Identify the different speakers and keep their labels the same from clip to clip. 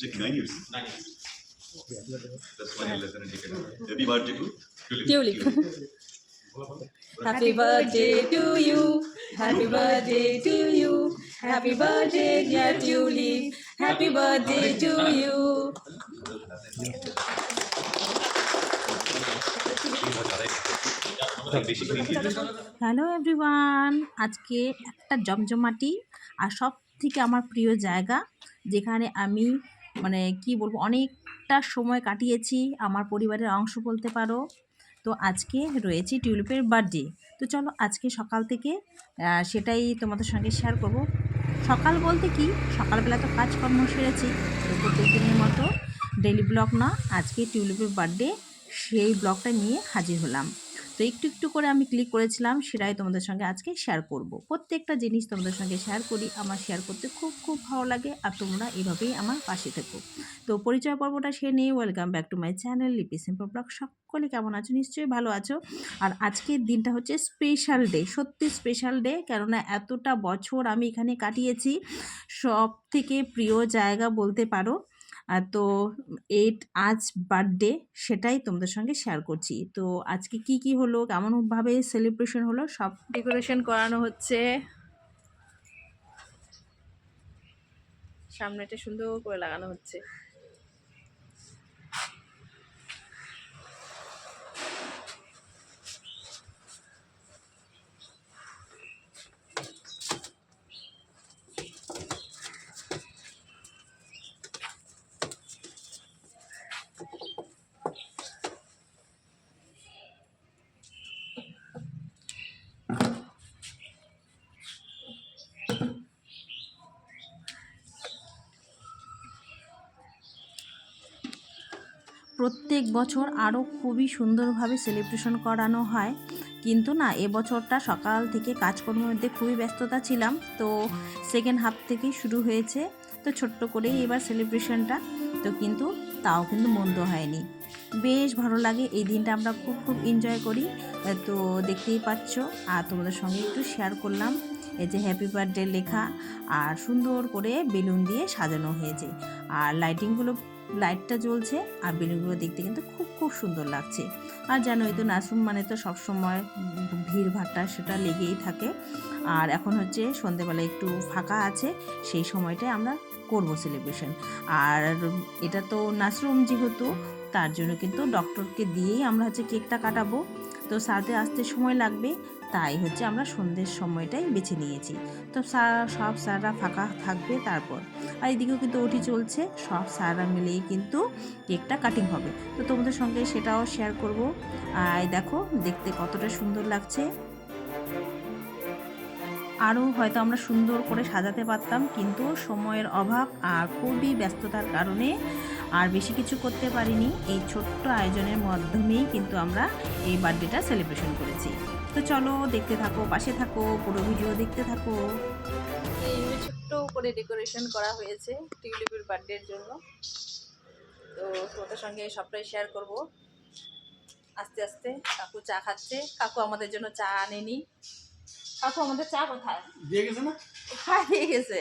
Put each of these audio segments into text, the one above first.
Speaker 1: Check 9 years. 9 years. That's why less than indicator. Happy birthday to
Speaker 2: Tulip. Happy birthday to you. Happy birthday to you. Happy birthday, dear Tulip. Happy birthday to you. Hello everyone, আজকে একটা জমজমাটি আর সব থেকে আমার প্রিয় জায়গা, যেখানে আমি কি বলবো, অনেকটা সময় কাটিয়েছি, আমার পরিবারের অংশ বলতে পারো। তো আজকে রয়েছে টিউলিপের বার্থডে। তো চলো আজকে সকাল থেকে সেটাই তোমাদের সঙ্গে শেয়ার করব। সকাল বলতে কি, সকালবেলা তো কাজকর্ম সেরেছি, তো প্রত্যেক দিনের মতো ডেইলি ব্লগ না, আজকে টিউলিপের বার্থডে সেই ব্লগটা নিয়ে হাজির হলাম। তো একটু একটু করে আমি ক্লিক করেছিলাম, সেটাই তোমাদের সঙ্গে আজকে শেয়ার করব। প্রত্যেকটা জিনিস তোমাদের সঙ্গে শেয়ার করি, আমার শেয়ার করতে খুব খুব ভালো লাগে, আর তোমরা এভাবেই আমার পাশে থেকো। তো পরিচয় পর্বটা সেরে নিয়ে welcome back to my channel লিপি সিম্পল ব্লগ। সকলে কেমন আছো? নিশ্চয়ই ভালো আছো। আর আজকের দিনটা হচ্ছে স্পেশাল ডে, সত্যি স্পেশাল ডে, কেননা এতটা বছর আমি এখানে কাটিয়েছি, সব থেকে প্রিয় জায়গা বলতে পারো। তো আজ বার্থডে, সেটাই তোমাদের সঙ্গে শেয়ার করছি। তো আজকে কি কি হলো, কেমনভাবে সেলিব্রেশন হলো, সব ডেকোরেশন করানো হচ্ছে। সামনেটা সুন্দর করে লাগানো হচ্ছে। প্রত্যেক বছর আরও খুবই সুন্দরভাবে সেলিব্রেশন করানো হয়, কিন্তু না, এবছরটা সকাল থেকে কাজকর্মের মধ্যে খুবই ব্যস্ততা ছিলাম, তো সেকেন্ড হাফ থেকেই শুরু হয়েছে। তো ছোট্ট করেই এবার সেলিব্রেশনটা, তো কিন্তু তাও কিন্তু মন্দ হয়নি, বেশ ভালো লাগে। এই দিনটা আমরা খুব খুব এনজয় করি। তো দেখতেই পাচ্ছ, আর তোমাদের সঙ্গে একটু শেয়ার করলাম। এই যে হ্যাপি বার্থডে লেখা, আর সুন্দর করে বেলুন দিয়ে সাজানো হয়েছে, আর লাইটটা জ্বলছে, আর বেলুনগুলো দেখতে কিন্তু খুব খুব সুন্দর লাগছে। আর জানোই তো, নার্সিং মানে তো সবসময় ভিড় ভাট্টা সেটা লেগেই থাকে। আর এখন হচ্ছে সন্ধেবেলা একটু ফাঁকা আছে, সেই সময়টায় আমরা করব সেলিব্রেশন। আর এটা তো নার্সরুম যেহেতু, তার জন্য কিন্তু ডক্টরকে দিয়েই আমরা হচ্ছে কেকটা কাটাবো। তো স্যারদের আসতে সময় লাগবে, তাই হচ্ছে আমরা সন্ধ্যের সময়টাই বেছে নিয়েছি। তো সব স্যাররা ফাঁকা থাকবে তারপর। আর এদিকেও কিন্তু ওটি চলছে, সব স্যাররা মিলেই কিন্তু কেকটা কাটিং হবে। তো তোমাদের সঙ্গে সেটাও শেয়ার করব। আর দেখো দেখতে কতটা সুন্দর লাগছে। আরও হয়তো আমরা সুন্দর করে সাজাতে পারতাম, কিন্তু সময়ের অভাব আর খুবই ব্যস্ততার কারণে আর বেশি কিছু করতে পারিনি। এই ছোট্ট আয়োজনের মাধ্যমেই কিন্তু আমরা এই বার্থডেটা সেলিব্রেশন করেছি। তো চলো দেখতে থাকো, পাশে থাকো, পুরো ভিডিও দেখতে থাকো। এই ছোট্ট করে ডেকোরেশন করা হয়েছে টিউলিপের বার্থডের জন্য। তো তোমাদের সঙ্গে সবটাই শেয়ার করব। আস্তে আস্তে কাকু চা খাচ্ছে, কাকু আমাদের জন্য চা আনেনি। কাকু আমাদের চা কোথায় দিয়ে গেছে? না হ্যাঁ দিয়ে গেছে।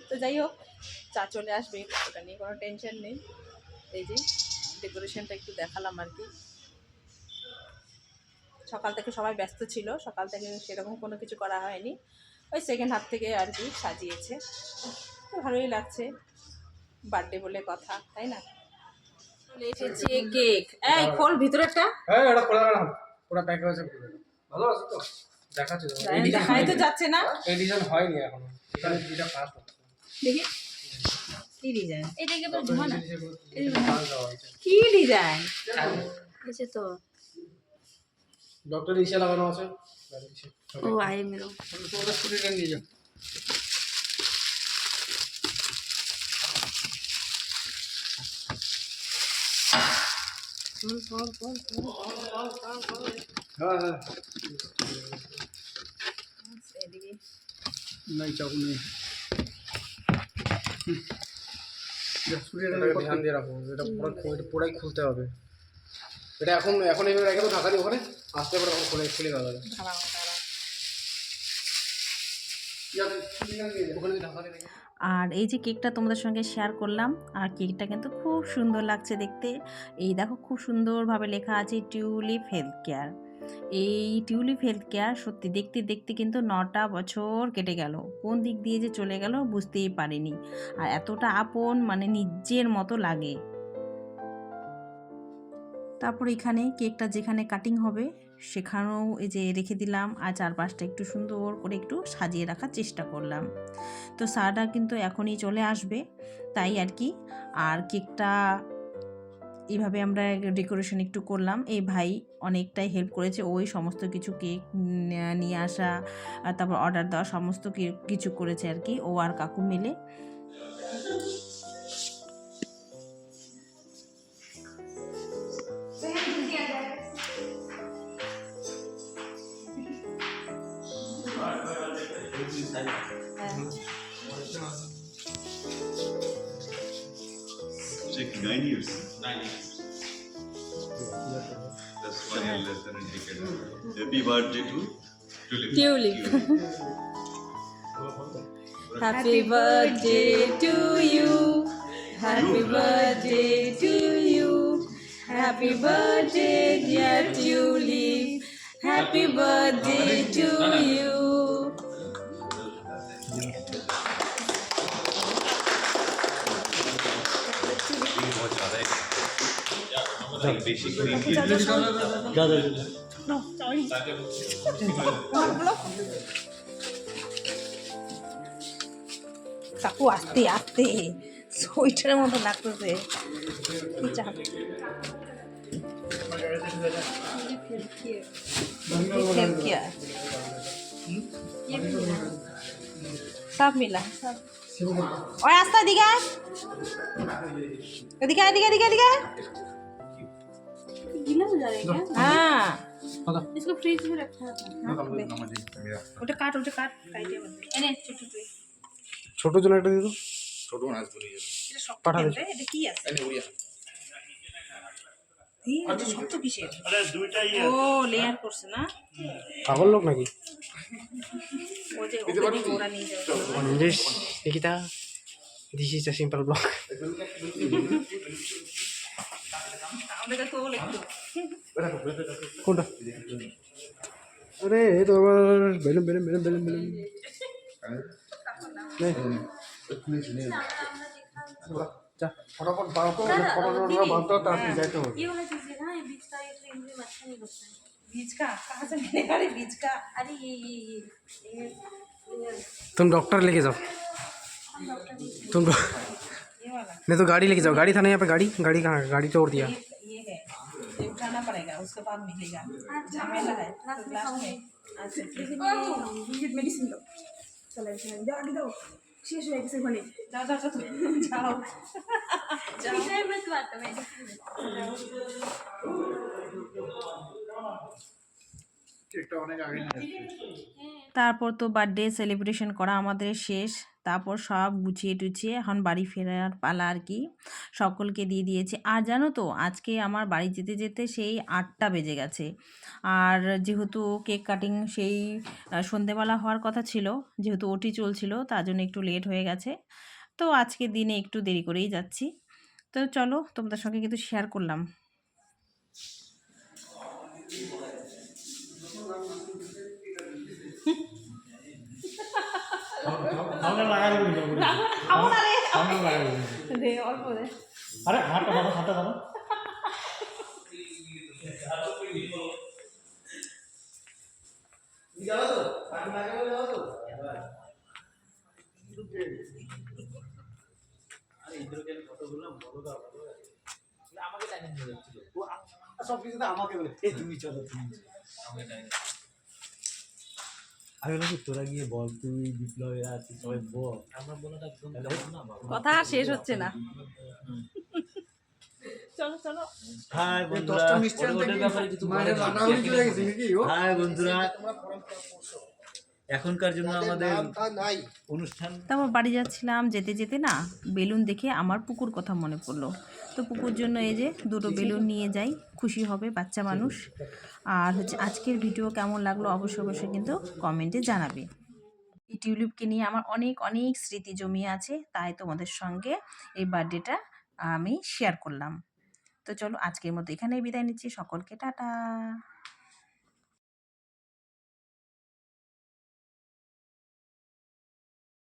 Speaker 2: তো যাই হোক, চা চলে আসবে, ওটা নিয়ে কোনো টেনশন নেই। এই যে ডেকোরেশনটা একটু দেখালাম আর কি। সকাল থেকে সবাই ব্যস্ত ছিল, সকাল থেকে সেরকম কোনো কিছু করা হয়নি, ওই সেকেন্ড হাফ থেকে আর কি সাজিয়েছে। তো ভালোই লাগছে, বার্থডে বলে কথা, তাই না? চলে এসেছে কেক। এই খোল ভিতরেরটা।
Speaker 3: হ্যাঁ এটা খোলা না, পুরো প্যাক হয়েছে। ভালো আছে তো? দেখাচ্ছি তো।
Speaker 2: এই দেখাই তো যাচ্ছে না,
Speaker 3: এই ডিজাইন হয়নি এখনো, এটা যেটা ফার্স্ট হচ্ছে।
Speaker 2: দেখি কি ডিজাইন, এটা কি বলে ঝুমা না?
Speaker 3: কি
Speaker 2: কি ডিজাইন আছে তো?
Speaker 3: ডক্টর ইসা লাগানো আছে।
Speaker 2: ও আই মেরো
Speaker 3: পুরো স্টুডিও নিয়ে যাও। হ্যাঁ হ্যাঁ
Speaker 2: এদিকে
Speaker 3: नहीं चाकू नहीं ध्यान দিয়ে রাখো, এটা পুরোই খুলতে হবে। এটা এখন এইভাবে রেখে তো ঢাকা দিয়ে ওখানে আসতে পারে, তখন খুলে দেওয়া যাবে।
Speaker 2: আর এই যে কেকটা তোমাদের সঙ্গে শেয়ার করলাম, আর কেকটা কিন্তু খুব সুন্দর লাগছে দেখতে। এই দেখো খুব সুন্দরভাবে লেখা আছে টিউলিপ হেলথ কেয়ার। এই টিউলিপ হেলথ কেয়ার সত্যি দেখতে দেখতে কিন্তু 9টা বছর কেটে গেল, কোন দিক দিয়ে যে চলে গেল বুঝতেই পারিনি। আর এতটা আপন, মানে নিজের মতো লাগে। তারপর এখানে কেকটা যেখানে কাটিং হবে সেখানেও এই যে রেখে দিলাম, আর চারপাশটা একটু সুন্দর করে একটু সাজিয়ে রাখার চেষ্টা করলাম। তো স্যাররা কিন্তু এখনই চলে আসবে, তাই আর কি। আর কেকটা এইভাবে আমরা ডেকোরেশন একটু করলাম। এই ভাই অনেকটাই হেল্প করেছে, ওই সমস্ত কিছু কেক নিয়ে আসা, তারপর অর্ডার দেওয়া সমস্ত কিছু করেছে আর কি, ও আর কাকু মিলে।
Speaker 1: Check 9 years. 9 years. That's 1 year less than a decade. Happy birthday to Tulip.
Speaker 2: Happy birthday to you. Happy birthday to you. Happy birthday dear Tulip. Happy birthday to you. কাকু আস্তে আস্তে সোয়েটারের মতো লাগতেছে। সব মিলা সব। ওই আস্তে এদিকে এদিকে এদিকে এদিকে এদিকে। हाँ इसको फ्रीज में रखा था। ওটা কাট কাইটে এনে
Speaker 3: ছোট জন্য একটা দিয়ে দাও। ছোট মাছ বলি
Speaker 2: এটা শক্ত কেন এটা কি আছে এনে উড়িয়া এই এটা শক্ত কিসের? আরে দুইটাই আছে। ও লেয়ার করছে না,
Speaker 3: পাগল লোক নাকি?
Speaker 2: ও যে ওরা নিয়ে যাবে
Speaker 3: this Nikita, this is a simple blog.
Speaker 2: আমাদের তো বলে একটু
Speaker 3: কোনটা? আরে এই তো আবার balloon balloon balloon balloon balloon যা ফটাফট বাঁধো, ফটাফট বাঁধো, তাড়াতাড়ি যাইতে হবে।
Speaker 4: ये वाला चीज़ है ना, ये बीच का ये फ्रेम अच्छा नहीं लगता है।
Speaker 2: बीज का कहाँ से मिलेगा रे बीज का?
Speaker 4: अरे ये
Speaker 3: तुम डॉक्टर लेके जाओ, तुम
Speaker 2: ये वाला
Speaker 3: नहीं तो गाड़ी लेके जाओ। गाड़ी था ना यहाँ पे, गाड़ी गाड़ी कहाँ है? गाड़ी तोड़ दिया।
Speaker 2: ये है, ये उठाना पड़ेगा, उसके बाद मिलेगा। झमेला है
Speaker 4: लास्ट में
Speaker 2: लास्ट में। अच्छा
Speaker 4: ये मेडिसिन लो, चलो जाओ आगे दो, शेष हो किसी बने
Speaker 2: जाओ जाओ जाओ जाओ
Speaker 4: विषय मत बात है मेडिसिन
Speaker 2: তারপর তো বার্থডে সেলিব্রেশন করা আমাদের শেষ। তারপর সব গুছিয়ে টুছিয়ে এখন বাড়ি ফেরার পালা আর কি, সকলকে দিয়ে দিয়েছি। আর জানো তো আজকে আমার বাড়ি যেতে যেতে সেই 8টা বেজে গেছে। আর যেহেতু কেক কাটিং সেই সন্ধেবেলা হওয়ার কথা ছিল, যেহেতু ওটি চলছিল তার জন্য একটু লেট হয়ে গেছে। তো আজকে দিনে একটু দেরি করেই যাচ্ছি। তো চলো তোমাদের সঙ্গে কিন্তু শেয়ার করলাম।
Speaker 3: আরে হাতটা ধরো, হাতটা ধরো। সব কিছুতে আমাকে বলে তুমি চলো, আমি বললাম কি তোরা গিয়ে বল, তুই বিপ্লবের আছিস, সবাই বল। আমরা বলাটা
Speaker 2: কথা শেষ হচ্ছে না। চলো চলো।
Speaker 5: হাই বন্ধুরা, হাই বন্ধুরা, এখনকার জন্য আমাদের অনুষ্ঠান।
Speaker 2: তারপর বাড়ি যাচ্ছিলাম, যেতে যেতে না বেলুন দেখে আমার পুকুর কথা মনে পড়লো। তো পুকুর জন্য এই যে 2টো বেলুন নিয়ে যাই, খুশি হবে বাচ্চা মানুষ। আর হচ্ছে আজকের ভিডিও কেমন লাগলো অবশ্যই কিন্তু কমেন্টে জানাবে। এই টিউলিপকে নিয়ে আমার অনেক অনেক স্মৃতি জমিয়ে আছে, তাই তোমাদের সঙ্গে এই বার্থডেটা আমি শেয়ার করলাম। তো চলো আজকের মতো এখানেই বিদায় নিচ্ছি, সকলকে টাটা।